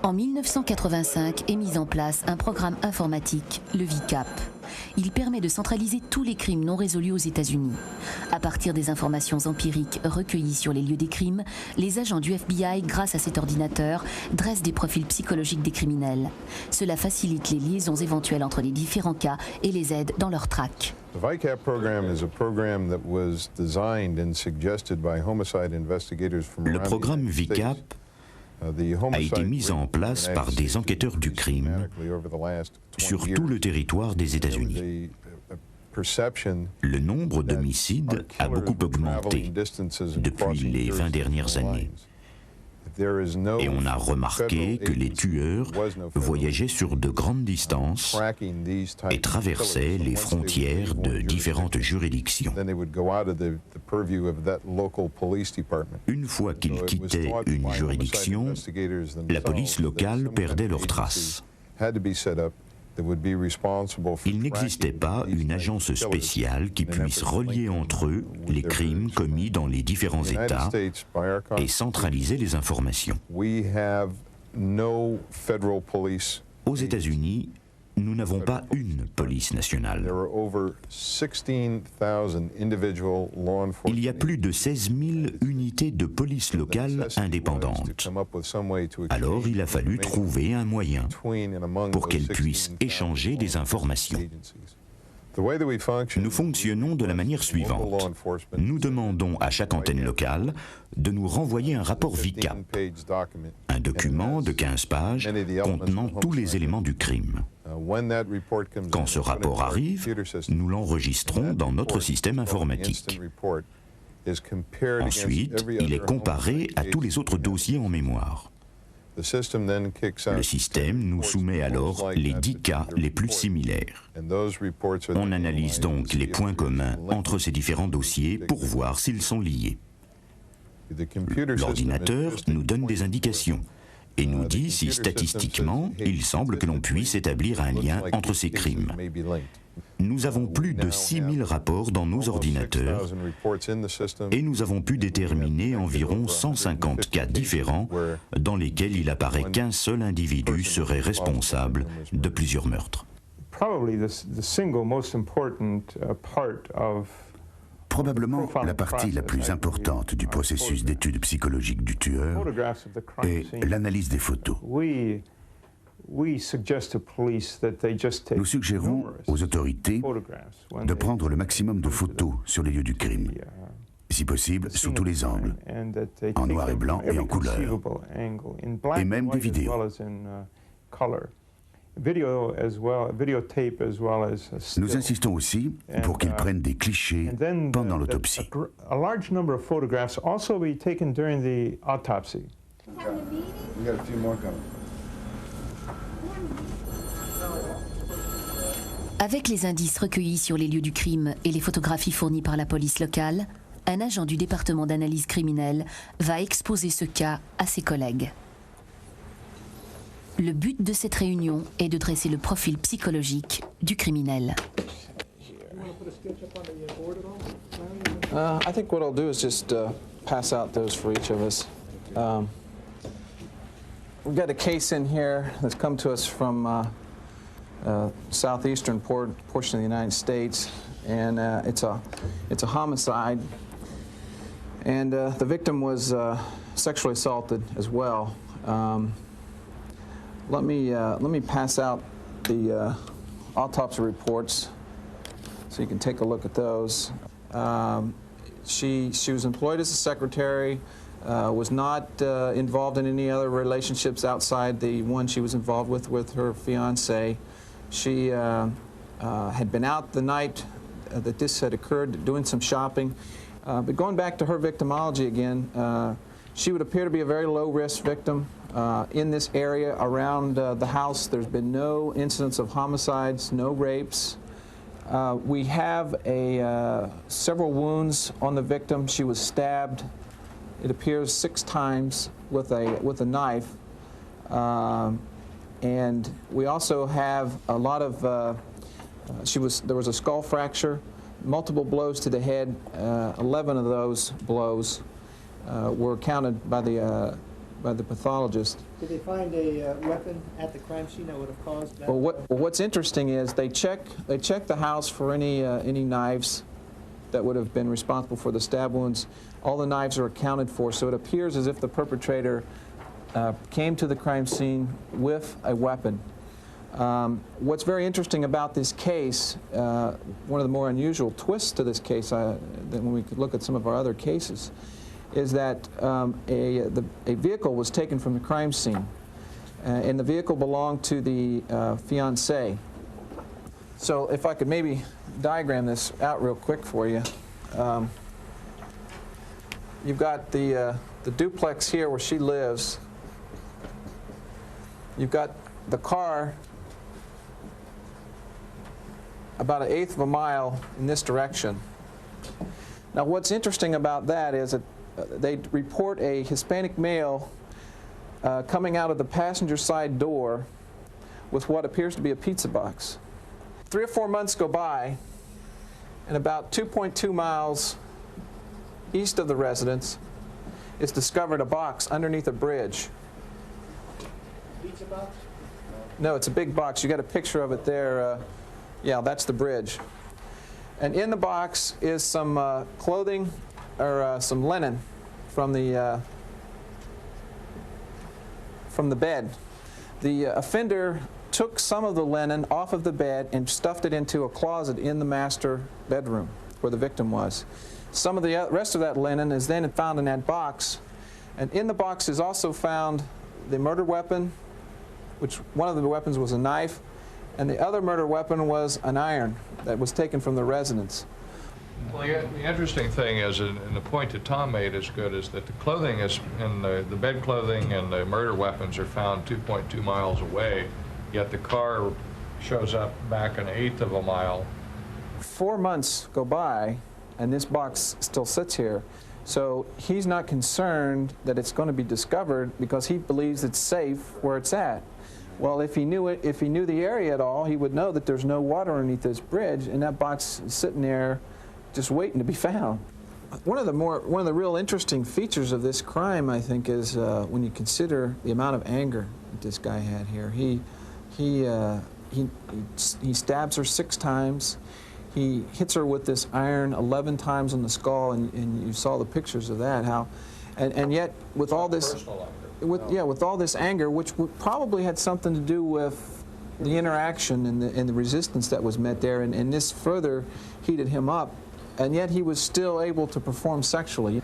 En 1985 est mis en place un programme informatique, le VICAP. Il permet de centraliser tous les crimes non résolus aux États-Unis. À partir des informations empiriques recueillies sur les lieux des crimes, les agents du FBI, grâce à cet ordinateur, dressent des profils psychologiques des criminels. Cela facilite les liaisons éventuelles entre les différents cas et les aide dans leur traque. The VICAP program is a program that was designed and suggested by homicide investigators from Le programme VICAP a été mis en place par des enquêteurs du crime sur tout le territoire des États-Unis. Le nombre d'homicides a beaucoup augmenté depuis les 20 dernières années. Et on a remarqué que les tueurs voyageaient sur de grandes distances et traversaient les frontières de différentes juridictions. Une fois qu'ils quittaient une juridiction, la police locale perdait leurs traces. Il n'existait pas une agence spéciale qui puisse relier entre eux les crimes commis dans les différents États et centraliser les informations. Aux États-Unis, nous n'avons pas une police nationale. Il y a plus de 16 000 unités de police locale indépendantes. Alors il a fallu trouver un moyen pour qu'elles puissent échanger des informations. Nous fonctionnons de la manière suivante. Nous demandons à chaque antenne locale de nous renvoyer un rapport VICAP, un document de 15 pages contenant tous les éléments du crime. Quand ce rapport arrive, nous l'enregistrons dans notre système informatique. Ensuite, il est comparé à tous les autres dossiers en mémoire. Le système nous soumet alors les 10 cas les plus similaires. On analyse donc les points communs entre ces différents dossiers pour voir s'ils sont liés. L'ordinateur nous donne des indications et nous dit si statistiquement, il semble que l'on puisse établir un lien entre ces crimes. Nous avons plus de 6000 rapports dans nos ordinateurs et nous avons pu déterminer environ 150 cas différents dans lesquels il apparaît qu'un seul individu serait responsable de plusieurs meurtres. Probablement la partie la plus importante du processus d'étude psychologique du tueur est l'analyse des photos. Nous suggérons aux autorités de prendre le maximum de photos sur les lieux du crime, si possible sous tous les angles, en noir et blanc et en couleur, et même des vidéos. Nous insistons aussi pour qu'ils prennent des clichés pendant l'autopsie. Avec les indices recueillis sur les lieux du crime et les photographies fournies par la police locale, un agent du département d'analyse criminelle va exposer ce cas à ses collègues. Le but de cette réunion est de dresser le profil psychologique du criminel. I think what I'll do is just pass out those for each of us. We've got a case in here that's come to us from southeastern portion of the United States, and it's a homicide, and the victim was sexually assaulted as well. Let me pass out the autopsy reports so you can take a look at those. She was employed as a secretary, was not involved in any other relationships outside the one she was involved with her fiancé. She had been out the night that this had occurred, doing some shopping. But going back to her victimology again, she would appear to be a very low-risk victim. In this area around the house, there's been no incidents of homicides, no rapes. We have several wounds on the victim. She was stabbed, it appears, 6 times with a knife. And we also have a lot of, there was a skull fracture, multiple blows to the head. 11 of those blows were counted by the the pathologist. Did they find a weapon at the crime scene that would have caused that? Well, what's interesting is they check the house for any knives that would have been responsible for the stab wounds. All the knives are accounted for, so it appears as if the perpetrator came to the crime scene with a weapon. What's very interesting about this case, one of the more unusual twists to this case than when we could look at some of our other cases, is that a vehicle was taken from the crime scene, and the vehicle belonged to the fiancé. So if I could maybe diagram this out real quick for you. You've got the duplex here where she lives. You've got the car about 1/8 of a mile in this direction. Now what's interesting about that is that they report a Hispanic male coming out of the passenger side door with what appears to be a pizza box. 3 or 4 months go by, and about 2.2 miles east of the residence is discovered a box underneath a bridge. Pizza box? No, it's a big box. You got a picture of it there. Yeah, that's the bridge. And in the box is some clothing, or some linen from the bed. The offender took some of the linen off of the bed and stuffed it into a closet in the master bedroom where the victim was. Some of the rest of that linen is then found in that box, and in the box is also found the murder weapon, which one of the weapons was a knife, and the other murder weapon was an iron that was taken from the residence. Well, the interesting thing is, and the point that Tom made is good, is that the clothing is, and the bed clothing and the murder weapons are found 2.2 miles away, yet the car shows up back 1/8 of a mile. 4 months go by, and this box still sits here. So he's not concerned that it's going to be discovered because he believes it's safe where it's at. Well, if he knew the area at all, he would know that there's no water underneath this bridge, and that box is sitting there just waiting to be found. One of the real interesting features of this crime, I think, is when you consider the amount of anger that this guy had here. He stabs her 6 times. He hits her with this iron 11 times on the skull, and you saw the pictures of that. And yet, with all this, with all this anger, which probably had something to do with the interaction and the resistance that was met there, and this further heated him up, and yet he was still able to perform sexually.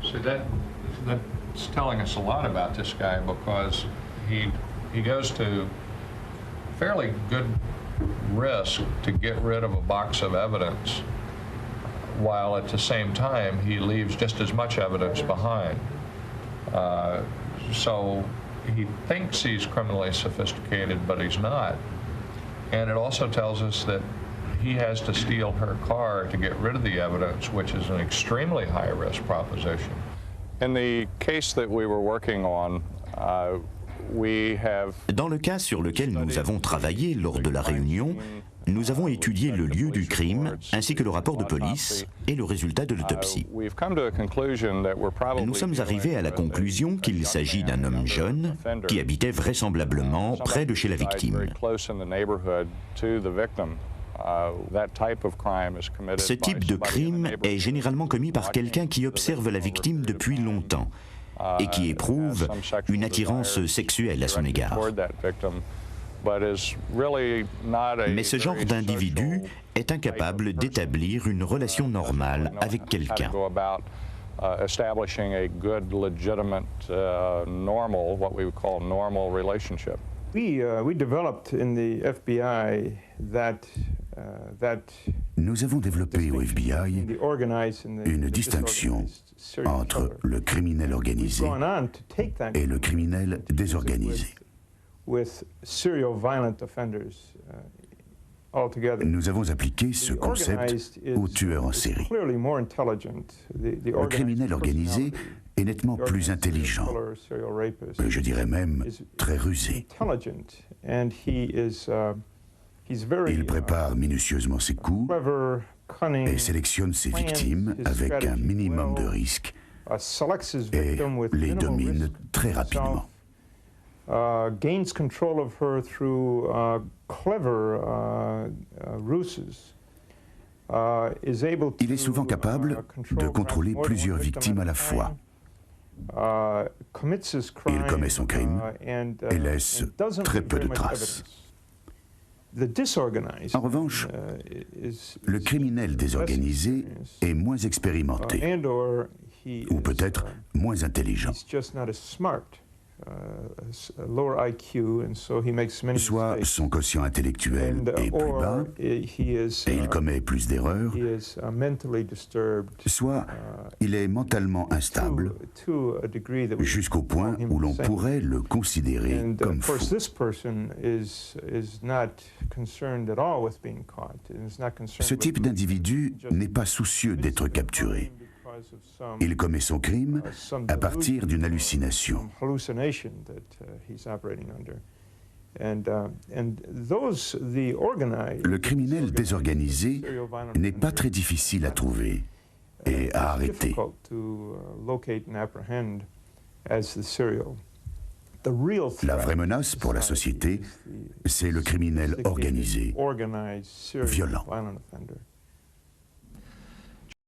See, that's telling us a lot about this guy, because he goes to fairly good risk to get rid of a box of evidence, while at the same time he leaves just as much evidence behind. So he thinks he's criminally sophisticated, but he's not. And it also tells us that he has to steal her car to get rid of the evidence, which is an extremely high-risk proposition. In the case that we were working on, dans le cas sur lequel nous avons travaillé lors de la réunion, nous avons étudié le lieu du crime, ainsi que le rapport de police et le résultat de l'autopsie. Nous sommes arrivés à la conclusion qu'il s'agit d'un homme jeune qui habitait vraisemblablement près de chez la victime. Ce type de crime est généralement commis par quelqu'un qui observe la victime depuis longtemps et qui éprouve une attirance sexuelle à son égard. Mais ce genre d'individu est incapable d'établir une relation normale avec quelqu'un. Nous avons développé au FBI une distinction entre le criminel organisé et le criminel désorganisé. Nous avons appliqué ce concept aux tueurs en série. Le criminel organisé est nettement plus intelligent, je dirais même très rusé. Il prépare minutieusement ses coups et sélectionne ses victimes avec un minimum de risque et les domine très rapidement. Gains control of her through clever ruses. Il est souvent capable de contrôler plusieurs victimes à la fois. Il commet son crime et laisse très peu de traces. En revanche, le criminel désorganisé est moins expérimenté, ou peut-être moins intelligent. Soit son quotient intellectuel est plus bas et il commet plus d'erreurs, soit il est mentalement instable jusqu'au point où l'on pourrait le considérer comme fou. Ce type d'individu n'est pas soucieux d'être capturé. Il commet son crime à partir d'une hallucination. Le criminel désorganisé n'est pas très difficile à trouver et à arrêter. La vraie menace pour la société, c'est le criminel organisé, violent.